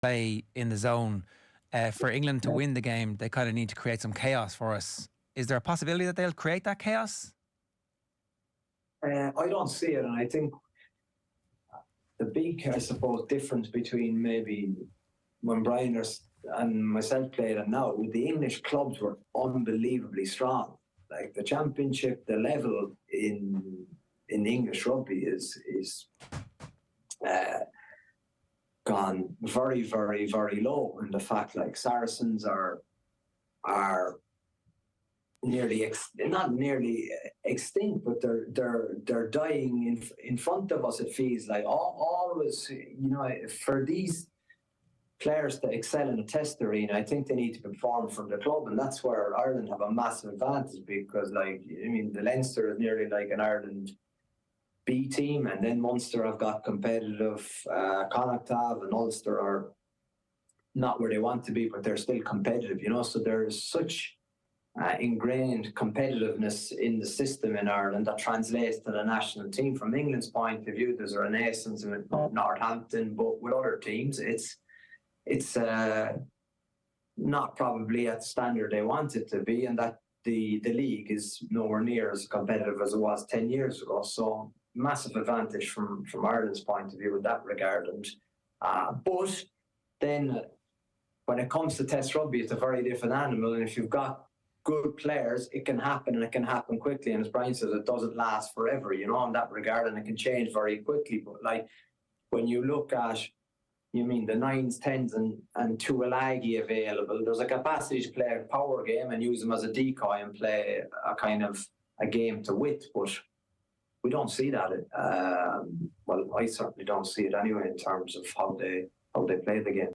play in the zone. For England to win the game, they kind of need to create some chaos for us. Is there a possibility that they'll create that chaos? I don't see it, and I think the big, I suppose, difference between maybe when Brian and myself played and now, the English clubs were unbelievably strong. Like the championship, the level in English rugby is gone very, very, very low. And the fact, like, Saracens are nearly not nearly extinct, but they're dying in front of us. It feels like always, for these players to excel in a test arena, I think they need to perform from the club, and that's where Ireland have a massive advantage, because, like, I mean, the Leinster is nearly like an Ireland B team, and then Munster have got competitive. Connacht and Ulster are not where they want to be, but they're still competitive, so there's such ingrained competitiveness in the system in Ireland that translates to the national team. From England's point of view, there's a renaissance in Northampton, but with other teams, it's not probably at the standard they want it to be, and that the league is nowhere near as competitive as it was 10 years ago. So massive advantage from Ireland's point of view in that regard. And but then when it comes to Test rugby, it's a very different animal, and if you've got good players, it can happen, and it can happen quickly. And as Brian says, it doesn't last forever, in that regard, and it can change very quickly. But like when you look at, the 9s, 10s, and Tuilagi available, there's a capacity to play a power game and use them as a decoy and play a kind of a game to wit. But we don't see that. Well, I certainly don't see it anyway in terms of how they play the game.